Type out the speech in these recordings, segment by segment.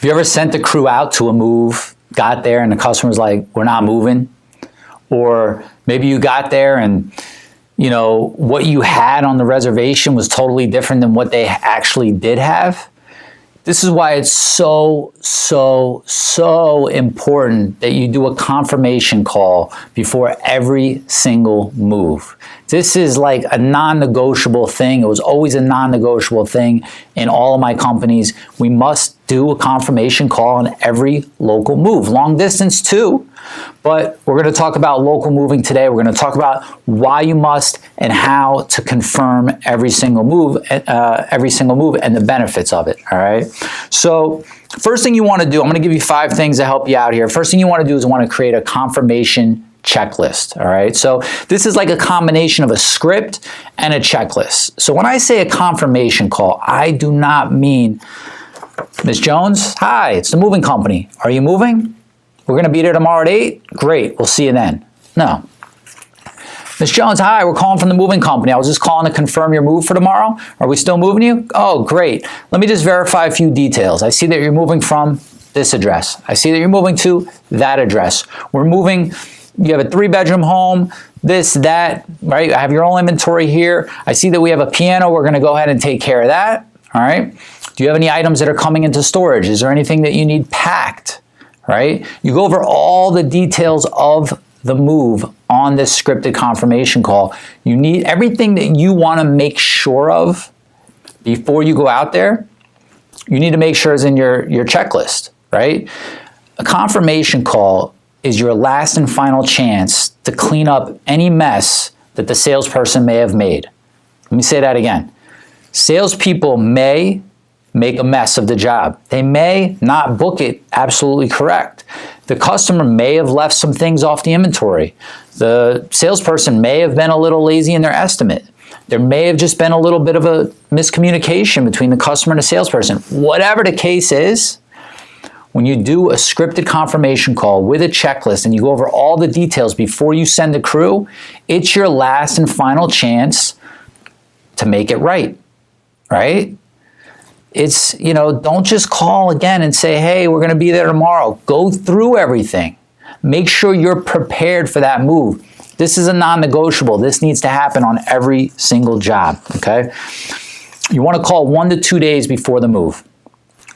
Have you ever sent the crew out to a move, got there and the customer's like, we're not moving? Or maybe you got there and what you had on the reservation was totally different than what they actually did have. This is why it's so important that you do a confirmation call before every single move. This is like a non-negotiable thing. It was always a non-negotiable thing in all of my companies. We must do a confirmation call on every local move. Long distance too, but we're going to talk about local moving today. We're going to talk about why you must and how to confirm every single move and the benefits of it. All right. So first thing you want to do, I'm going to give you 5 things to help you out here. First thing you want to do is want to create a confirmation checklist. All right. So this is like a combination of a script and a checklist. So when I say a confirmation call, I do not mean, Ms. Jones, hi, it's the moving company. Are you moving? We're going to be there tomorrow at 8? Great, we'll see you then. No. Ms. Jones, hi, we're calling from the moving company. I was just calling to confirm your move for tomorrow. Are we still moving you? Oh, great. Let me just verify a few details. I see that you're moving from this address. I see that you're moving to that address. We're moving, you have a 3-bedroom home, this, that, right? I have your own inventory here. I see that we have a piano. We're going to go ahead and take care of that. All right. Do you have any items that are coming into storage? Is there anything that you need packed? Right? You go over all the details of the move on this scripted confirmation call. You need everything that you want to make sure of before you go out there. You need to make sure is in your checklist, right? A confirmation call is your last and final chance to clean up any mess that the salesperson may have made. Let me say that again. Salespeople may make a mess of the job. They may not book it absolutely correct. The customer may have left some things off the inventory. The salesperson may have been a little lazy in their estimate. There may have just been a little bit of a miscommunication between the customer and the salesperson. Whatever the case is, when you do a scripted confirmation call with a checklist and you go over all the details before you send the crew, it's your last and final chance to make it right, right? It's, don't just call again and say, hey, we're going to be there tomorrow. Go through everything. Make sure you're prepared for that move. This is a non-negotiable. This needs to happen on every single job, okay? You want to call 1 to 2 days before the move.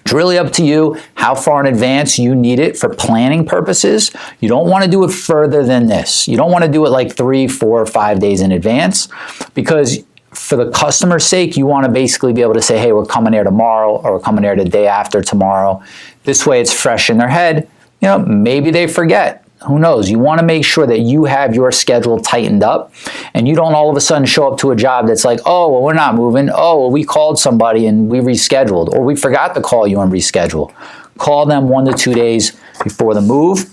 It's really up to you how far in advance you need it for planning purposes. You don't want to do it further than this. You don't want to do it like 3, 4, 5 days in advance, because for the customer's sake, you want to basically be able to say, hey, we're coming there tomorrow, or we're coming there the day after tomorrow. This way it's fresh in their head. Maybe they forget. Who knows? You want to make sure that you have your schedule tightened up and you don't all of a sudden show up to a job that's like, oh, well, we're not moving. Oh, well, we called somebody and we rescheduled, or we forgot to call you and reschedule. Call them 1 to 2 days before the move.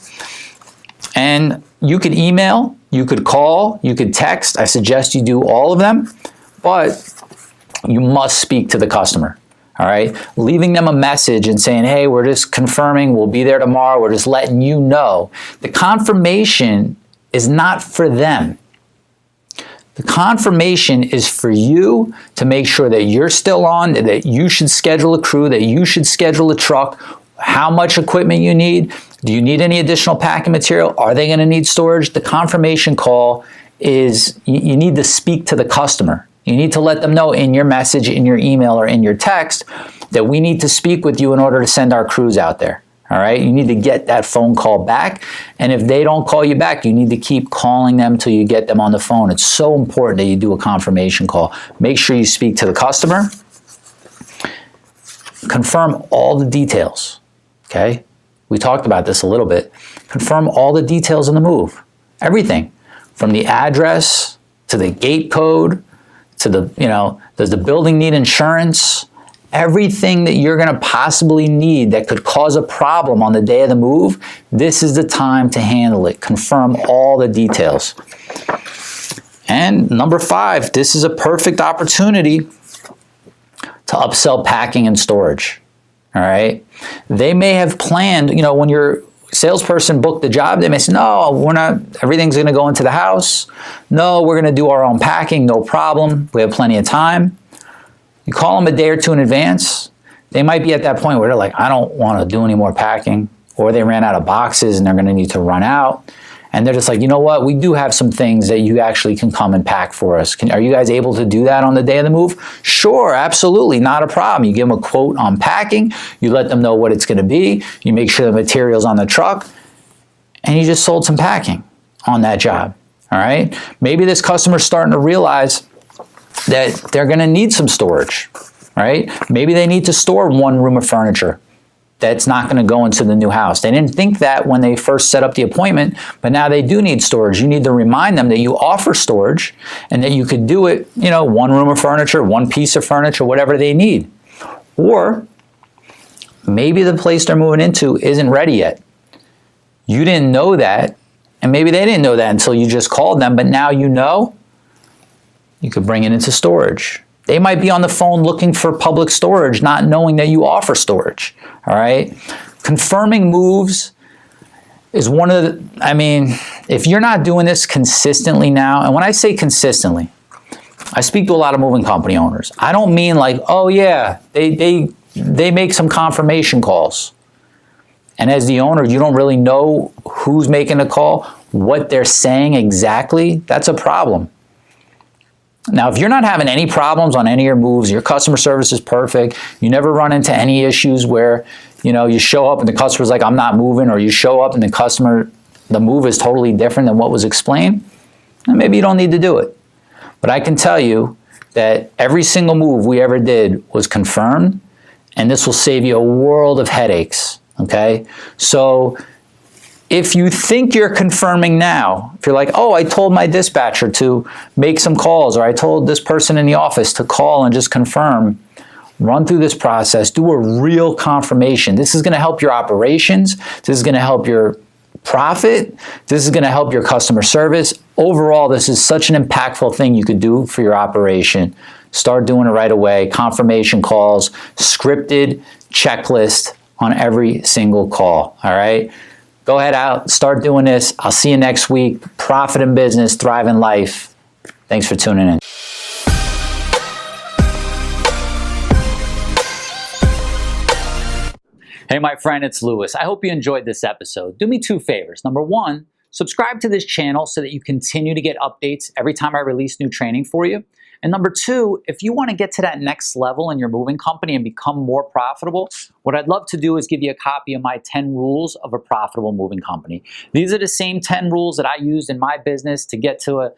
And you could email, you could call, you could text. I suggest you do all of them. But you must speak to the customer, all right? Leaving them a message and saying, hey, we're just confirming, we'll be there tomorrow, we're just letting you know. The confirmation is not for them. The confirmation is for you to make sure that you're still on, that you should schedule a crew, that you should schedule a truck, how much equipment you need. Do you need any additional packing material? Are they going to need storage? The confirmation call is you need to speak to the customer. You need to let them know in your message, in your email, or in your text that we need to speak with you in order to send our crews out there. All right? You need to get that phone call back. And if they don't call you back, you need to keep calling them till you get them on the phone. It's so important that you do a confirmation call. Make sure you speak to the customer. Confirm all the details. Okay? We talked about this a little bit. Confirm all the details in the move. Everything. From the address to the gate code, to the, does the building need insurance? Everything that you're going to possibly need that could cause a problem on the day of the move, this is the time to handle it. Confirm all the details. And number 5, this is a perfect opportunity to upsell packing and storage. All right. They may have planned, when your salesperson booked the job, they may say, no, we're not, everything's going to go into the house. No, we're going to do our own packing. No problem. We have plenty of time. You call them a day or two in advance. They might be at that point where they're like, I don't want to do any more packing, or they ran out of boxes and they're going to need to run out. And they're just like, you know what? We do have some things that you actually can come and pack for us. Are you guys able to do that on the day of the move? Sure, absolutely, not a problem. You give them a quote on packing. You let them know what it's going to be. You make sure the material's on the truck. And you just sold some packing on that job, all right? Maybe this customer's starting to realize that they're going to need some storage, right? Maybe they need to store one room of furniture that's not going to go into the new house. They didn't think that when they first set up the appointment, but now they do need storage. You need to remind them that you offer storage and that you could do it, you know, one room of furniture, one piece of furniture, whatever they need. Or maybe the place they're moving into isn't ready yet. You didn't know that, and maybe they didn't know that until you just called them, but now you know, you could bring it into storage. They might be on the phone looking for public storage, not knowing that you offer storage, all right? Confirming moves is one of the, if you're not doing this consistently now, and when I say consistently, I speak to a lot of moving company owners. I don't mean like, oh yeah, they make some confirmation calls. And as the owner, you don't really know who's making the call, what they're saying exactly. That's a problem. Now, if you're not having any problems on any of your moves, your customer service is perfect, you never run into any issues where, you know, you show up and the customer's like, I'm not moving, or you show up and the move is totally different than what was explained, then maybe you don't need to do it. But I can tell you that every single move we ever did was confirmed, and this will save you a world of headaches, okay? So if you think you're confirming now, if you're like, oh, I told my dispatcher to make some calls, or I told this person in the office to call and just confirm, run through this process, do a real confirmation. This is going to help your operations. This is going to help your profit. This is going to help your customer service. Overall, this is such an impactful thing you could do for your operation. Start doing it right away. Confirmation calls, scripted checklist on every single call, all right? Go ahead out, start doing this. I'll see you next week. Profit in business, thrive in life. Thanks for tuning in. Hey, my friend, it's Lewis. I hope you enjoyed this episode. Do me two favors. Number one, subscribe to this channel so that you continue to get updates every time I release new training for you. And number two, if you want to get to that next level in your moving company and become more profitable, what I'd love to do is give you a copy of my 10 rules of a profitable moving company. These are the same 10 rules that I used in my business to get to a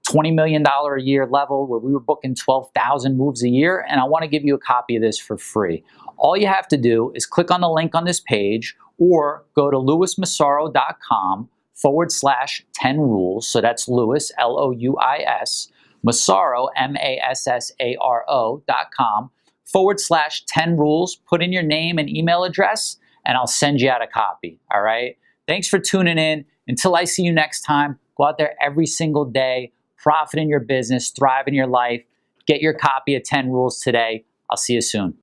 $20 million a year level where we were booking 12,000 moves a year, and I want to give you a copy of this for free. All you have to do is click on the link on this page or go to lewismassaro.com/10 rules. So that's Lewis, L-O-U-I-S, Massaro, Massaro.com/10 rules. Put in your name and email address, and I'll send you out a copy, all right? Thanks for tuning in. Until I see you next time, go out there every single day, profit in your business, thrive in your life, get your copy of 10 rules today. I'll see you soon.